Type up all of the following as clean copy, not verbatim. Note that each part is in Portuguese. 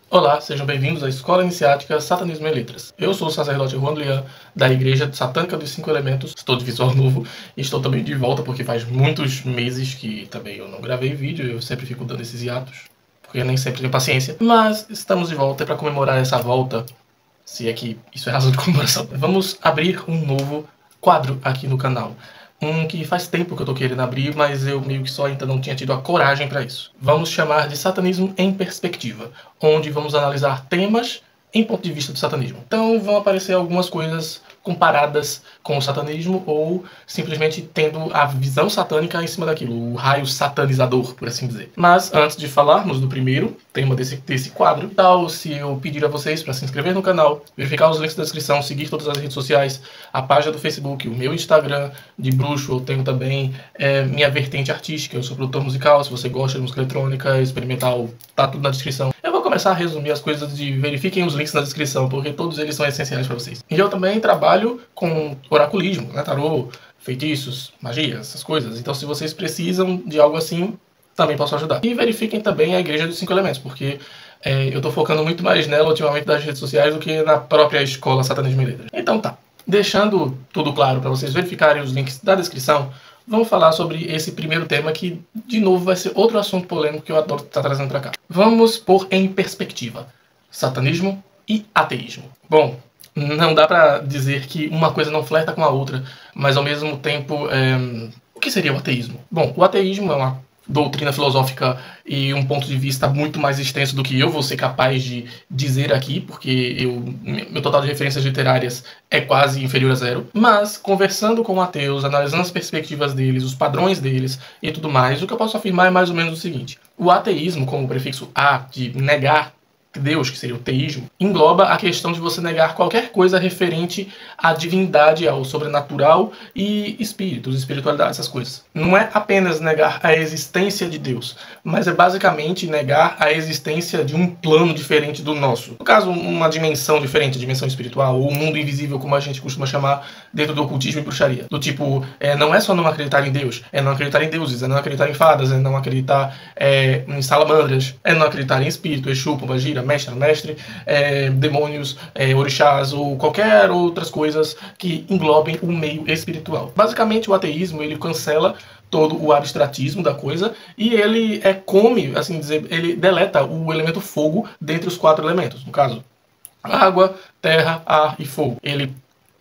Olá, sejam bem-vindos à Escola Iniciática Satanismo em Letras. Eu sou o sacerdote Juan Lian, da Igreja Satânica dos Cinco Elementos. Estou de visual novo e estou também de volta porque faz muitos meses que também eu não gravei vídeo. Eu sempre fico dando esses hiatos, porque eu nem sempre tenho paciência. Mas estamos de volta para comemorar essa volta, se é que isso é razão de comemoração. Vamos abrir um novo quadro aqui no canal. Um que faz tempo que eu tô querendo abrir, mas eu meio que só ainda não tinha tido a coragem para isso. Vamos chamar de Satanismo em Perspectiva, onde vamos analisar temas em ponto de vista do satanismo. Então vão aparecer algumas coisas comparadas com o satanismo ou simplesmente tendo a visão satânica em cima daquilo, o raio satanizador, por assim dizer. Mas antes de falarmos do primeiro tema desse quadro, tal se eu pedir a vocês para se inscrever no canal, verificar os links da descrição, seguir todas as redes sociais, a página do Facebook, o meu Instagram de bruxo, eu tenho também minha vertente artística, eu sou produtor musical, se você gosta de música eletrônica, experimental, tá tudo na descrição. Eu vou começar a resumir as coisas de verifiquem os links na descrição, porque todos eles são essenciais para vocês. E eu também trabalho com oraculismo, né, tarô, feitiços, magia, essas coisas. Então se vocês precisam de algo assim, também posso ajudar. E verifiquem também a Igreja dos Cinco Elementos, porque eu tô focando muito mais nela ultimamente das redes sociais do que na própria escola Satanismo em Letras. Então tá, deixando tudo claro para vocês verificarem os links da descrição, vamos falar sobre esse primeiro tema que, de novo, vai ser outro assunto polêmico que eu adoro estar trazendo para cá. Vamos pôr em perspectiva satanismo e ateísmo. Bom, não dá para dizer que uma coisa não flerta com a outra, mas ao mesmo tempo, o que seria o ateísmo? Bom, o ateísmo é uma doutrina filosófica e um ponto de vista muito mais extenso do que eu vou ser capaz de dizer aqui, porque meu total de referências literárias é quase inferior a zero. Mas, conversando com ateus, analisando as perspectivas deles, os padrões deles e tudo mais, o que eu posso afirmar é mais ou menos o seguinte. O ateísmo, como o prefixo a, de negar Deus, que seria o teísmo, engloba a questão de você negar qualquer coisa referente à divindade, ao sobrenatural e espíritos, espiritualidade, essas coisas. Não é apenas negar a existência de Deus, mas é basicamente negar a existência de um plano diferente do nosso. No caso, uma dimensão diferente, dimensão espiritual, ou um mundo invisível, como a gente costuma chamar dentro do ocultismo e bruxaria. Do tipo, não é só não acreditar em Deus, é não acreditar em deuses, é não acreditar em fadas, é não acreditar em salamandras, é não acreditar em espírito, Exu, pombagira, mestre, demônios, orixás ou qualquer outras coisas que englobem o meio espiritual. Basicamente, o ateísmo ele cancela todo o abstratismo da coisa e ele come, assim dizer, ele deleta o elemento fogo dentre os quatro elementos. No caso, água, terra, ar e fogo.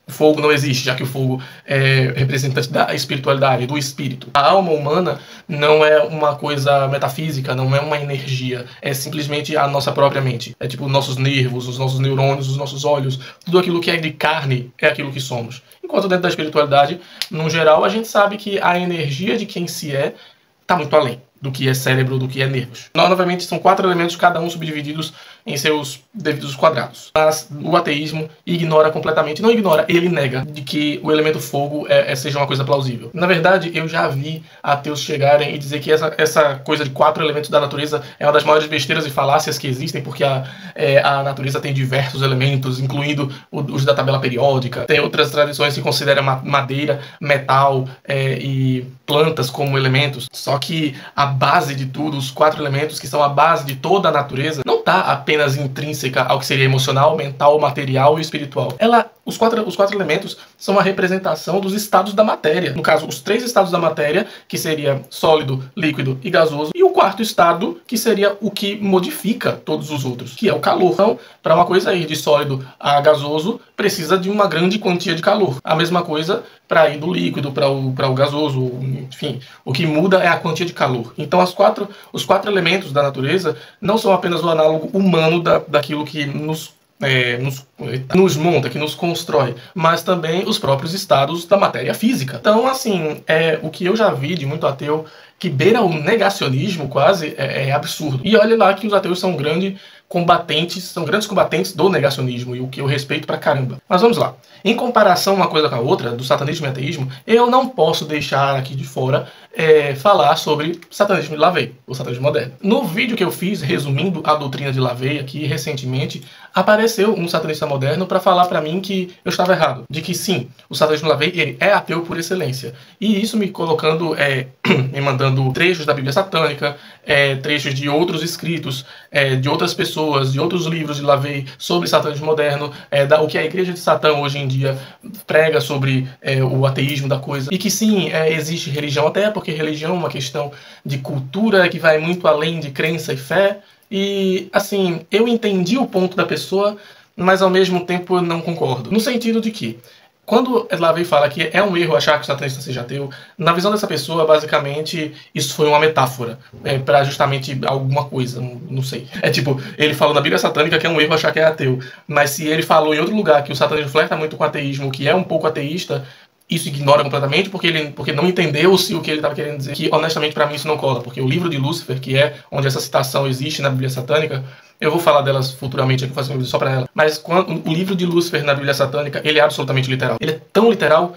O fogo não existe, já que o fogo é representante da espiritualidade, do espírito. A alma humana não é uma coisa metafísica, não é uma energia, é simplesmente a nossa própria mente. É tipo nossos nervos, os nossos neurônios, os nossos olhos, tudo aquilo que é de carne é aquilo que somos. Enquanto dentro da espiritualidade, no geral, a gente sabe que a energia de quem se está muito além do que é cérebro, do que é nervos. Novamente, são quatro elementos, cada um subdivididos em seus devidos quadrados. Mas o ateísmo ignora completamente, não ignora, ele nega de que o elemento fogo seja uma coisa plausível. Na verdade, eu já vi ateus chegarem e dizer que essa coisa de quatro elementos da natureza é uma das maiores besteiras e falácias que existem, porque a natureza tem diversos elementos, incluindo os da tabela periódica. Tem outras tradições que consideram madeira, metal e plantas como elementos. Só que a base de tudo, os quatro elementos que são a base de toda a natureza, não está apenas intrínseca ao que seria emocional, mental, material e espiritual. Os quatro elementos são a representação dos estados da matéria. No caso, os três estados da matéria, que seria sólido, líquido e gasoso, e o quarto estado, que seria o que modifica todos os outros, que é o calor. Então, para uma coisa ir de sólido a gasoso, precisa de uma grande quantia de calor. A mesma coisa para ir do líquido para o gasoso, enfim, o que muda é a quantia de calor. Então os quatro elementos da natureza não são apenas o análogo humano daquilo que nos monta, que nos constrói, mas também os próprios estados da matéria física. Então, assim, o que eu já vi de muito ateu que beira o negacionismo quase é absurdo. E olha lá que os ateus são grandes combatentes do negacionismo, e o que eu respeito pra caramba. Mas vamos lá. Em comparação uma coisa com a outra, do satanismo e ateísmo, eu não posso deixar aqui de fora falar sobre satanismo de LaVey, o satanismo moderno. No vídeo que eu fiz, resumindo a doutrina de LaVey aqui, recentemente, apareceu um satanista moderno para falar para mim que eu estava errado. De que sim, o satanismo de LaVey, ele é ateu por excelência. E isso me colocando, me mandando mostrando trechos da Bíblia satânica, trechos de outros escritos, de outras pessoas, de outros livros de LaVey sobre satanismo moderno, o que a Igreja de Satã hoje em dia prega sobre o ateísmo da coisa. E que sim, existe religião, até porque religião é uma questão de cultura que vai muito além de crença e fé. E, assim, eu entendi o ponto da pessoa, mas ao mesmo tempo eu não concordo. No sentido de que, quando LaVey fala que é um erro achar que o satanista seja ateu, na visão dessa pessoa, basicamente, isso foi uma metáfora para justamente alguma coisa, não sei. É tipo, ele falou na Bíblia satânica que é um erro achar que é ateu, mas se ele falou em outro lugar que o satanismo flerta muito com o ateísmo, que é um pouco ateísta, isso ignora completamente porque não entendeu se o que ele estava querendo dizer, que honestamente para mim isso não cola, porque o livro de Lúcifer, que é onde essa citação existe na Bíblia satânica, eu vou falar delas futuramente aqui, fazer um vídeo só pra ela. Mas o livro de Lúcifer na Bíblia satânica, ele é absolutamente literal. Ele é tão literal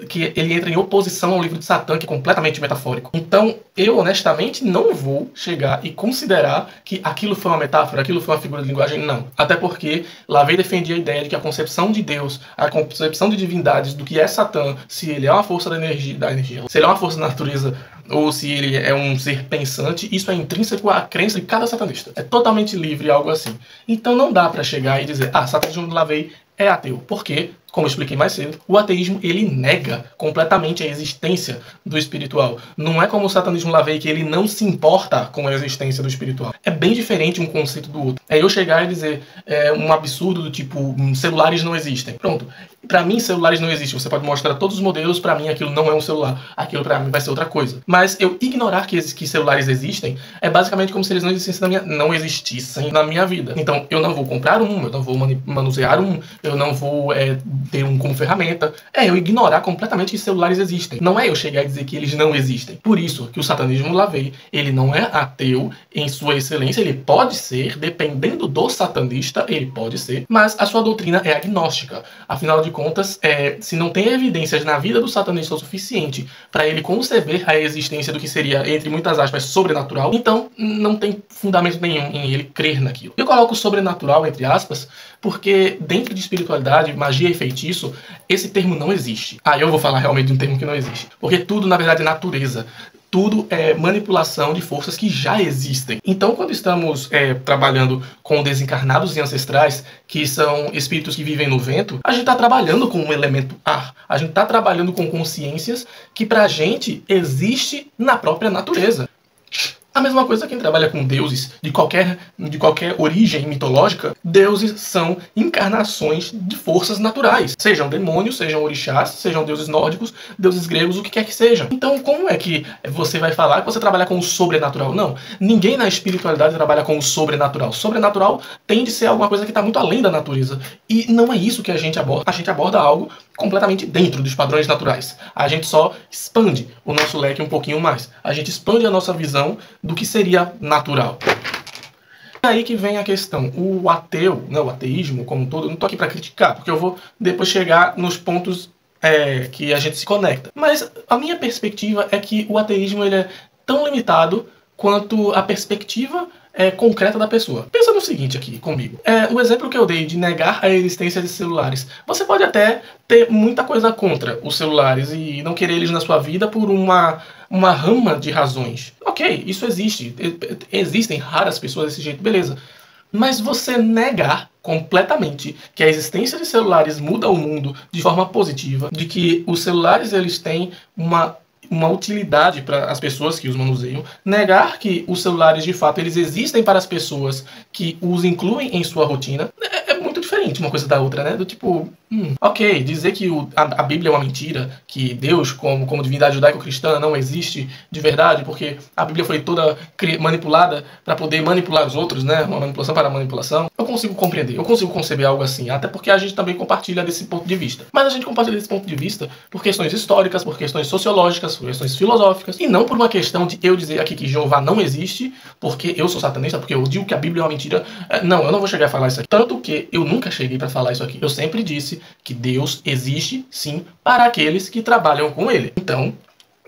que ele entra em oposição ao livro de Satã, que é completamente metafórico. Então, eu honestamente não vou chegar e considerar que aquilo foi uma metáfora, aquilo foi uma figura de linguagem, não. Até porque LaVey defendia a ideia de que a concepção de Deus, a concepção de divindades, do que é Satã, se ele é uma força da energia, se ele é uma força da natureza, ou se ele é um ser pensante, isso é intrínseco à crença de cada satanista. É totalmente livre, algo assim. Então não dá pra chegar e dizer, satanismo do LaVey é ateu. Porque, como eu expliquei mais cedo, o ateísmo, ele nega completamente a existência do espiritual. Não é como o satanismo LaVey, que ele não se importa com a existência do espiritual. É bem diferente um conceito do outro. É eu chegar e dizer um absurdo do tipo, celulares não existem. Pronto. Pra mim, celulares não existem. Você pode mostrar todos os modelos, pra mim aquilo não é um celular. Aquilo pra mim vai ser outra coisa. Mas eu ignorar que celulares existem é basicamente como se eles não existissem na minha vida. Então, eu não vou comprar eu não vou manusear eu não vou ter como ferramenta. Eu ignorar completamente que celulares existem. Não é eu chegar e dizer que eles não existem. Por isso que o satanismo LaVey, ele não é ateu em sua excelência. Ele pode ser, dependendo do satanista, ele pode ser, mas a sua doutrina é agnóstica. Afinal de contas, se não tem evidências na vida do satanista o suficiente para ele conceber a existência do que seria, entre muitas aspas, sobrenatural, então não tem fundamento nenhum em ele crer naquilo. Eu coloco sobrenatural entre aspas porque dentro de espiritualidade, magia e feitiço, esse termo não existe. Eu vou falar realmente de um termo que não existe. Porque tudo, na verdade, é natureza. Tudo é manipulação de forças que já existem. Então, quando estamos trabalhando com desencarnados e ancestrais, que são espíritos que vivem no vento, a gente está trabalhando com um elemento ar. A gente está trabalhando com consciências que pra gente existe na própria natureza. A mesma coisa quem trabalha com deuses de qualquer origem mitológica. Deuses são encarnações de forças naturais. Sejam demônios, sejam orixás, sejam deuses nórdicos, deuses gregos, o que quer que seja. Então, como é que você vai falar que você trabalha com o sobrenatural? Não. Ninguém na espiritualidade trabalha com o sobrenatural. Sobrenatural tende a ser alguma coisa que está muito além da natureza. E não é isso que a gente aborda. A gente aborda algo completamente dentro dos padrões naturais. A gente só expande o nosso leque um pouquinho mais. A gente expande a nossa visão do que seria natural. É aí que vem a questão. O ateu, o ateísmo como um todo, eu não tô aqui para criticar, porque eu vou depois chegar nos pontos que a gente se conecta. Mas a minha perspectiva é que o ateísmo ele é tão limitado quanto a perspectiva concreta da pessoa. Pensa no seguinte aqui comigo. O exemplo que eu dei de negar a existência de celulares. Você pode até ter muita coisa contra os celulares e não querer eles na sua vida por uma rama de razões. Ok, isso existe. Existem raras pessoas desse jeito, beleza. Mas você negar completamente que a existência de celulares muda o mundo de forma positiva, de que os celulares eles têm uma utilidade para as pessoas que os manuseiam, negar que os celulares de fato eles existem para as pessoas que os incluem em sua rotina, é muito diferente uma coisa da outra, né? Do tipo, ok, dizer que a Bíblia é uma mentira, que Deus, como divindade judaico-cristã, não existe de verdade, porque a Bíblia foi toda manipulada para poder manipular os outros, né? Uma manipulação para manipulação. Eu consigo compreender, eu consigo conceber algo assim, até porque a gente também compartilha desse ponto de vista. Mas a gente compartilha desse ponto de vista por questões históricas, por questões sociológicas, por questões filosóficas, e não por uma questão de eu dizer aqui que Jeová não existe, porque eu sou satanista, porque eu digo que a Bíblia é uma mentira. Não, eu não vou chegar a falar isso aqui. Tanto que eu nunca cheguei para falar isso aqui. Eu sempre disse que Deus existe, sim, para aqueles que trabalham com Ele. Então,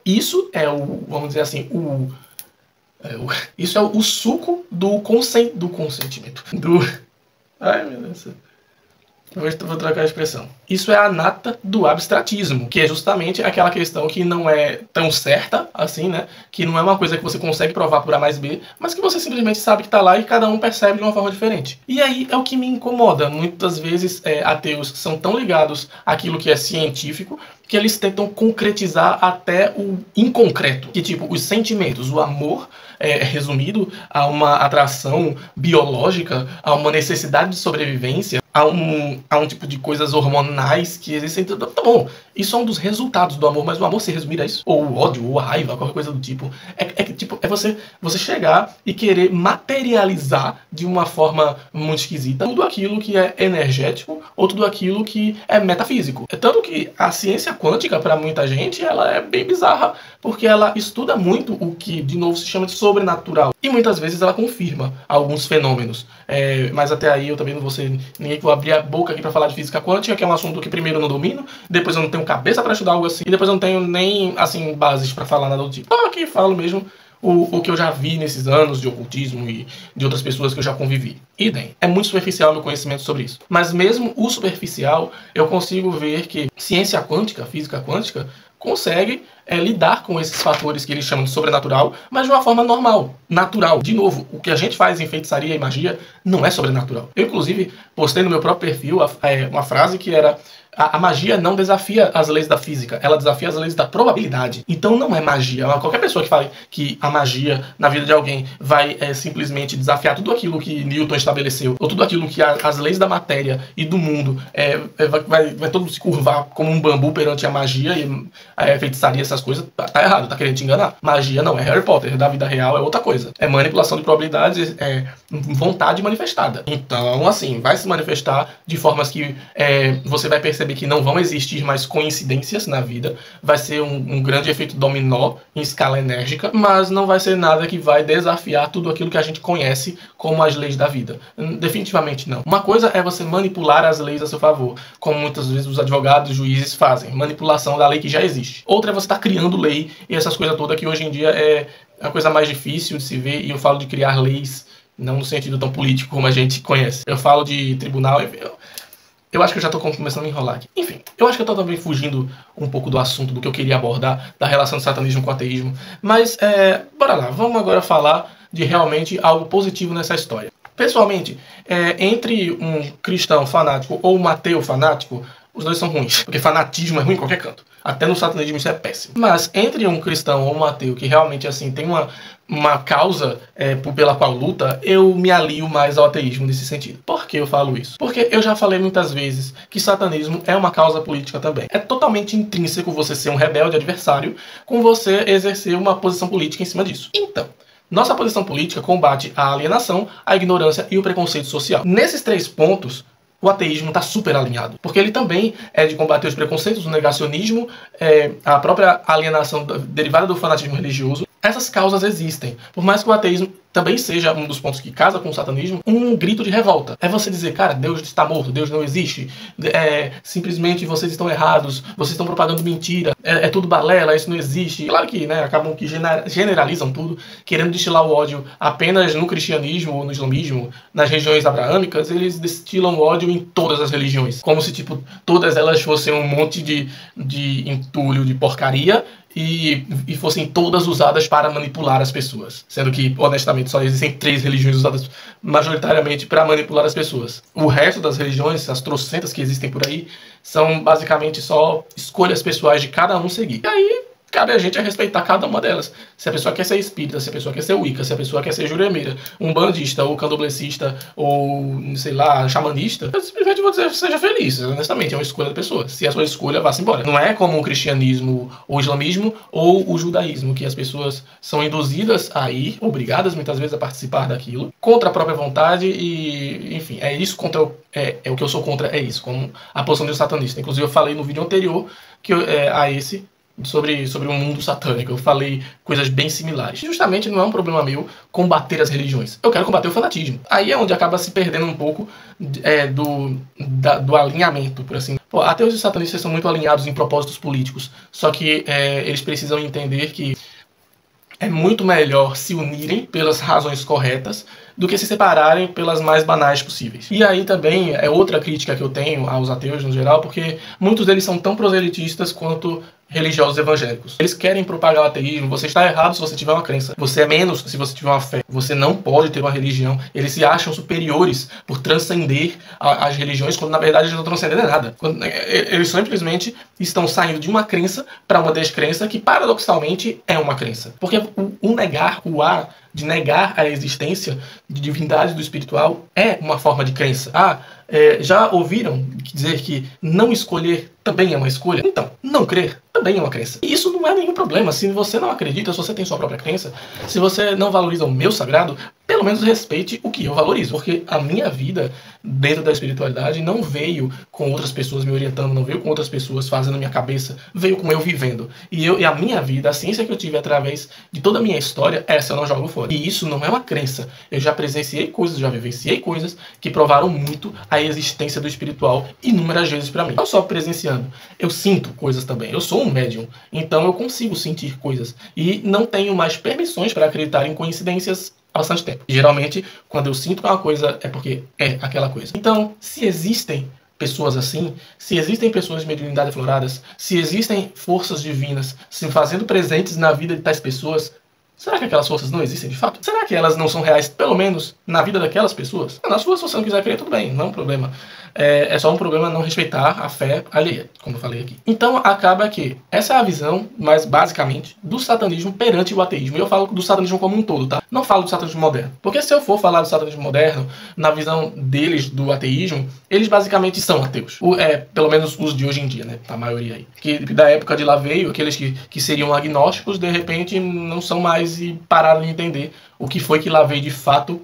isso é vamos dizer assim, isso é o suco do consentimento. Ai, meu Deus. Vou trocar a expressão. Isso é a nata do abstratismo, que é justamente aquela questão que não é tão certa assim, né? Que não é uma coisa que você consegue provar por A mais B, mas que você simplesmente sabe que tá lá e cada um percebe de uma forma diferente. E aí é o que me incomoda. Muitas vezes ateus são tão ligados àquilo que é científico que eles tentam concretizar até o inconcreto. Que tipo, os sentimentos, o amor resumido a uma atração biológica, a uma necessidade de sobrevivência, a um tipo de coisas hormonais que existem. Tá bom, isso é um dos resultados do amor, mas o amor se resumir a isso? Ou o ódio, ou a raiva, qualquer coisa do tipo. É você chegar e querer materializar de uma forma muito esquisita tudo aquilo que é energético ou tudo aquilo que é metafísico. É tanto que a ciência quântica, para muita gente, ela é bem bizarra, porque ela estuda muito o que, de novo, se chama de sobrenatural. E muitas vezes ela confirma alguns fenômenos. Mas até aí eu também não vou ser ninguém que vou abrir a boca aqui para falar de física quântica, que é um assunto que primeiro eu não domino, depois eu não tenho cabeça para estudar algo assim, e depois eu não tenho nem, assim, bases para falar nada do tipo. Então aqui falo mesmo o que eu já vi nesses anos de ocultismo e de outras pessoas que eu já convivi. Idem. É muito superficial o meu conhecimento sobre isso. Mas mesmo o superficial, eu consigo ver que ciência quântica, física quântica, consegue lidar com esses fatores que eles chamam de sobrenatural, mas de uma forma normal, natural. De novo, o que a gente faz em feitiçaria e magia não é sobrenatural. Eu, inclusive, postei no meu próprio perfil uma frase que era: a magia não desafia as leis da física, ela desafia as leis da probabilidade. Então não é magia. Qualquer pessoa que fale que a magia na vida de alguém vai simplesmente desafiar tudo aquilo que Newton estabeleceu, ou tudo aquilo que as leis da matéria e do mundo vai todo se curvar como um bambu perante a magia e a feitiçaria, essas coisas, tá errado, tá querendo te enganar. Magia não é Harry Potter, da vida real é outra coisa. É manipulação de probabilidades, vontade manifestada. Então, assim, vai se manifestar de formas que você vai perceber que não vão existir mais coincidências na vida, vai ser um grande efeito dominó em escala enérgica, mas não vai ser nada que vai desafiar tudo aquilo que a gente conhece como as leis da vida. Definitivamente não. Uma coisa é você manipular as leis a seu favor, como muitas vezes os advogados, os juízes fazem, manipulação da lei que já existe. Outra é você estar criando lei e essas coisas todas que hoje em dia é a coisa mais difícil de se ver, e eu falo de criar leis, não no sentido tão político como a gente conhece. Eu falo de tribunal. Eu acho que eu já estou começando a me enrolar aqui. Enfim, eu acho que eu estou também fugindo um pouco do assunto, do que eu queria abordar, da relação do satanismo com o ateísmo. Mas, bora lá, vamos agora falar de realmente algo positivo nessa história. Pessoalmente, entre um cristão fanático ou um ateu fanático, os dois são ruins, porque fanatismo é ruim em qualquer canto. Até no satanismo isso é péssimo. Mas entre um cristão ou um ateu que realmente assim tem uma causa pela qual luta, eu me alio mais ao ateísmo nesse sentido. Por que eu falo isso? Porque eu já falei muitas vezes que satanismo é uma causa política também. É totalmente intrínseco você ser um rebelde adversário com você exercer uma posição política em cima disso. Então, nossa posição política combate a alienação, a ignorância e o preconceito social. Nesses 3 pontos, o ateísmo está super alinhado, porque ele também é de combater os preconceitos, o negacionismo, a própria alienação derivada do fanatismo religioso. Essas causas existem, por mais que o ateísmo também seja um dos pontos que casa com o satanismo, um grito de revolta. É você dizer, cara, Deus está morto, Deus não existe, simplesmente vocês estão errados, vocês estão propagando mentira, é tudo balela, isso não existe. Claro que acabam que generalizam tudo, querendo destilar o ódio apenas no cristianismo ou no islamismo, nas regiões abraâmicas, eles destilam ódio em todas as religiões, como se tipo todas elas fossem um monte de entulho, de porcaria, e fossem todas usadas para manipular as pessoas. Sendo que, honestamente, só existem 3 religiões usadas majoritariamente para manipular as pessoas. O resto das religiões, as trocentas que existem por aí, são basicamente só escolhas pessoais de cada um seguir. E aí, cabe a gente respeitar cada uma delas. Se a pessoa quer ser espírita, se a pessoa quer ser wicca, se a pessoa quer ser juremeira, umbandista, ou candomblessista, ou, sei lá, xamanista, eu simplesmente vou dizer, seja feliz. Honestamente, é uma escolha da pessoa. Se a sua escolha, vá-se embora. Não é como o cristianismo, o islamismo, ou o judaísmo, que as pessoas são induzidas a ir, obrigadas muitas vezes a participar daquilo, contra a própria vontade, e, enfim, é isso contra o que eu sou contra, é isso, como a posição de um satanista. Inclusive, eu falei no vídeo anterior que a esse sobre o mundo satânico. Eu falei coisas bem similares. Justamente não é um problema meu combater as religiões. Eu quero combater o fanatismo. Aí é onde acaba se perdendo um pouco do alinhamento, por assim. Pô, ateus e satanistas são muito alinhados em propósitos políticos. Só que eles precisam entender que É muito melhor se unirem pelas razões corretas do que se separarem pelas mais banais possíveis. E aí também é outra crítica que eu tenho aos ateus no geral, porque muitos deles são tão proselitistas quanto religiosos evangélicos. Eles querem propagar o ateísmo. Você está errado se você tiver uma crença. Você é menos se você tiver uma fé. Você não pode ter uma religião. Eles se acham superiores por transcender as religiões, quando na verdade eles não transcendem nada. Eles simplesmente estão saindo de uma crença para uma descrença que paradoxalmente é uma crença. Porque de negar a existência de divindade do espiritual é uma forma de crença. Já ouviram dizer que não escolher também é uma escolha? Então, não crer também é uma crença. E isso não é nenhum problema. Se você não acredita, se você tem sua própria crença, se você não valoriza o meu sagrado, pelo menos respeite o que eu valorizo. Porque a minha vida dentro da espiritualidade não veio com outras pessoas me orientando, não veio com outras pessoas fazendo minha cabeça, veio com eu vivendo. E a minha vida, a ciência que eu tive através de toda a minha história, essa eu não jogo fora. E isso não é uma crença. Eu já presenciei coisas, já vivenciei coisas que provaram muito a existência do espiritual inúmeras vezes para mim. Não só presenciando, eu sinto coisas também. Eu sou um médium, então eu consigo sentir coisas. E não tenho mais permissões para acreditar em coincidências há bastante tempo. E, geralmente, quando eu sinto uma coisa, é porque é aquela coisa. Então, se existem pessoas assim, se existem pessoas de mediunidade afloradas, se existem forças divinas se fazendo presentes na vida de tais pessoas, será que aquelas forças não existem de fato? Será que elas não são reais, pelo menos, na vida daquelas pessoas? Nas suas, se você não quiser crer, tudo bem, não é um problema. É só um problema não respeitar a fé alheia, como eu falei aqui. Então, acaba que essa é a visão, mais basicamente, do satanismo perante o ateísmo. E eu falo do satanismo como um todo, tá? Não falo do satanismo moderno. Porque se eu for falar do satanismo moderno, na visão deles do ateísmo, eles basicamente são ateus. Pelo menos os de hoje em dia, né? A maioria aí. Que da época de lá veio, aqueles que seriam agnósticos, de repente não são mais e pararam de entender o que foi que lá veio de fato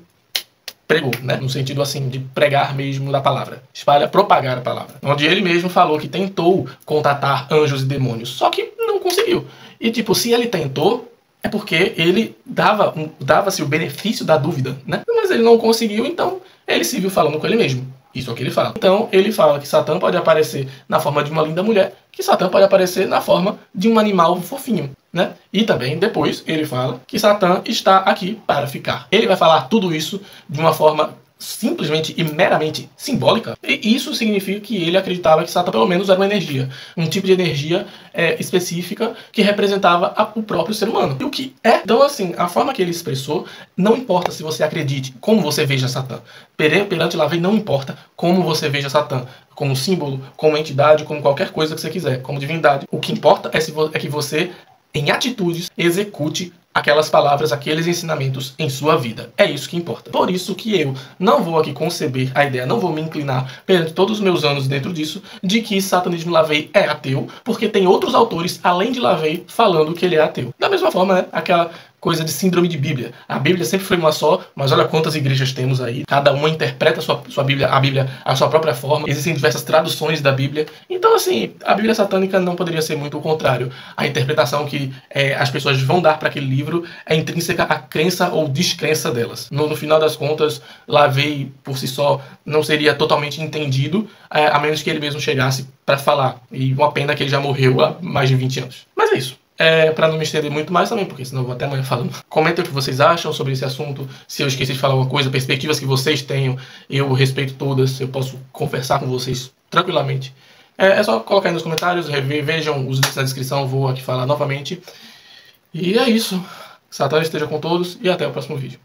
pregou, né? No sentido assim, de pregar mesmo da palavra. Propagar a palavra. Onde ele mesmo falou que tentou contatar anjos e demônios, só que não conseguiu. E tipo, se ele tentou, é porque ele dava-se o benefício da dúvida, né? Mas ele não conseguiu, então ele se viu falando com ele mesmo. Isso é o que ele fala. Então, ele fala que Satã pode aparecer na forma de uma linda mulher, que Satã pode aparecer na forma de um animal fofinho, né? E também, depois, ele fala que Satã está aqui para ficar. Ele vai falar tudo isso de uma forma simplesmente e meramente simbólica. E isso significa que ele acreditava que Satã pelo menos era uma energia. Um tipo de energia específica que representava o próprio ser humano. E o que é? Então, assim, a forma que ele expressou, não importa se você acredite, como você veja Satã. Perante Lavei, não importa como você veja Satã. Como símbolo, como entidade, como qualquer coisa que você quiser, como divindade. O que importa é que você, em atitudes, execute aquelas palavras, aqueles ensinamentos em sua vida. É isso que importa. Por isso que eu não vou aqui conceber a ideia, não vou me inclinar perante todos os meus anos dentro disso, de que Satanismo Lavei é ateu, porque tem outros autores, além de Lavei, falando que ele é ateu. Da mesma forma, né, aquela coisa de síndrome de Bíblia. A Bíblia sempre foi uma só, mas olha quantas igrejas temos aí. Cada uma interpreta a Bíblia à sua própria forma. Existem diversas traduções da Bíblia. Então, assim, a Bíblia satânica não poderia ser muito o contrário. A interpretação que as pessoas vão dar para aquele livro é intrínseca à crença ou descrença delas. No final das contas, Lavei, por si só, não seria totalmente entendido, a menos que ele mesmo chegasse para falar. E uma pena que ele já morreu há mais de 20 anos. Mas é isso. Para não me estender muito mais também, porque senão eu vou até amanhã falando. Comentem o que vocês acham sobre esse assunto, se eu esqueci de falar alguma coisa, perspectivas que vocês tenham, eu respeito todas, eu posso conversar com vocês tranquilamente. É só colocar aí nos comentários, vejam os links na descrição, vou aqui falar novamente. E é isso. Satã esteja com todos e até o próximo vídeo.